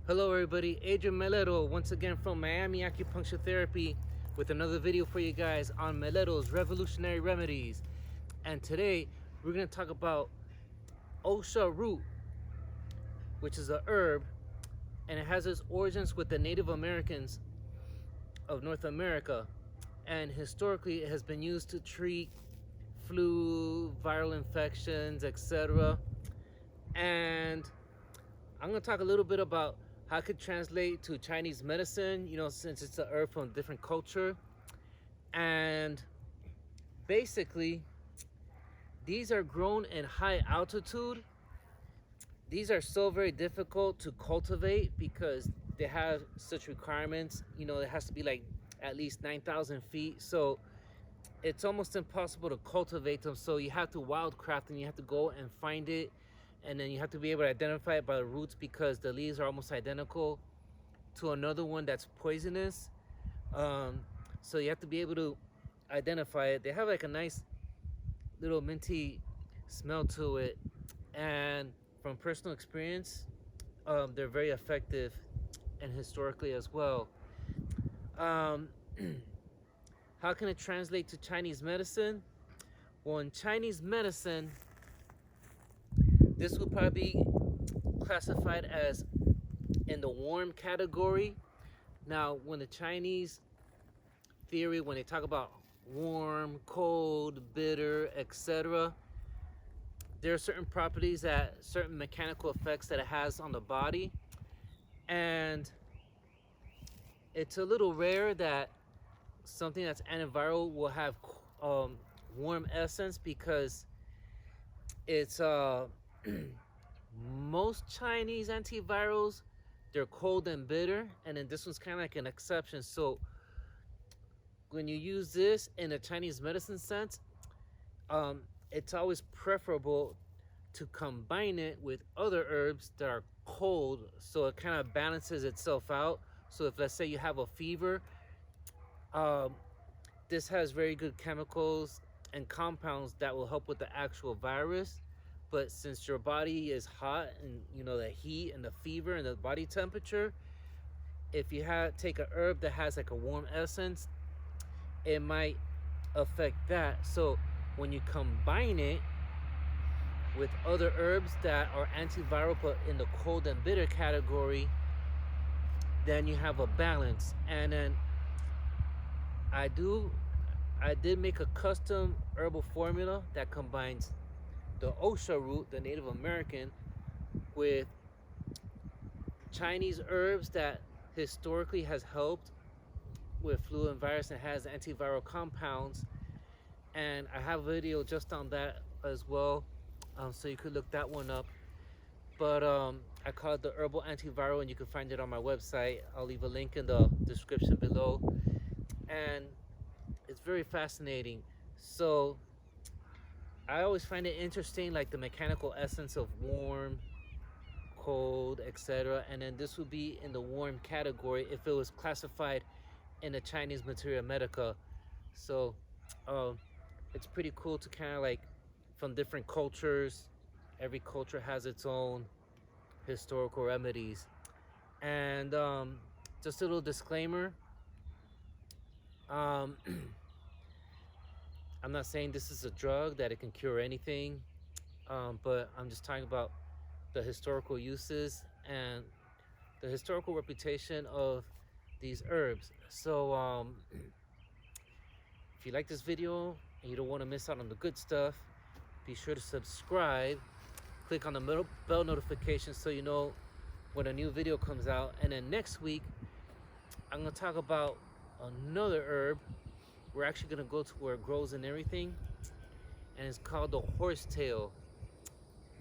Hello everybody, Adrian Melero once again from Miami Acupuncture Therapy with another video for you guys on Melero's Revolutionary Remedies. And today we're going to talk about Osha root, which is a herb, and it has its origins with the Native Americans of North America. And historically it has been used to treat flu, viral infections, etc. And I'm going to talk a little bit about how it could translate to Chinese medicine, since it's a herb from a different culture. And basically, these are grown in high altitude. These are so very difficult to cultivate because they have such requirements. It has to be like at least 9,000 feet. So it's almost impossible to cultivate them. So you have to wildcraft and you have to go and find it. And then you have to be able to identify it by the roots because the leaves are almost identical to another one that's poisonous. So you have to be able to identify it. They have like a nice little minty smell to it. And from personal experience, they're very effective and historically as well. How can it translate to Chinese medicine? Well, in Chinese medicine, this would probably be classified as in the warm category. Now, when the Chinese theory, when they talk about warm, cold, bitter, etc., there are certain properties, certain mechanical effects that it has on the body. And it's a little rare that something that's antiviral will have warm essence because it's most Chinese antivirals, they're cold and bitter, and then this one's kind of like an exception. So when you use this in a Chinese medicine sense, it's always preferable to combine it with other herbs that are cold, so it kind of balances itself out. So if, let's say, you have a fever, this has very good chemicals and compounds that will help with the actual virus. But since your body is hot and the heat and the fever and the body temperature, if you take a herb that has like a warm essence, it might affect that. So when you combine it with other herbs that are antiviral but in the cold and bitter category, then you have a balance. And then I did make a custom herbal formula that combines the Osha root, the Native American, with Chinese herbs that historically has helped with flu and virus and has antiviral compounds. And I have a video just on that as well, so you could look that one up. But I call it the herbal antiviral, and you can find it on my website. I'll leave a link in the description below. And it's very fascinating. So I always find it interesting, like the mechanical essence of warm, cold, etc. And then this would be in the warm category if it was classified in the Chinese Materia Medica. So it's pretty cool to kind of like, from different cultures, every culture has its own historical remedies. And just a little disclaimer, I'm not saying this is a drug that it can cure anything, but I'm just talking about the historical uses and the historical reputation of these herbs. So if you like this video and you don't want to miss out on the good stuff, be sure to subscribe, click on the bell notification so you know when a new video comes out. And then next week I'm going to talk about another herb. We're actually going to go to where it grows and everything, and it's called the horsetail.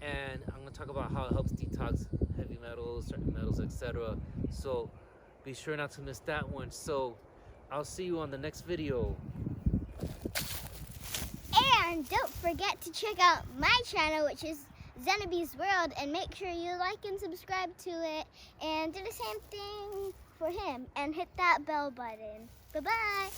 And I'm going to talk about how it helps detox heavy metals, certain metals, etc. So be sure not to miss that one. So I'll see you on the next video. And don't forget to check out my channel, which is Zenobee's World, and make sure you like and subscribe to it, and do the same thing for him, and hit that bell button. Bye-bye.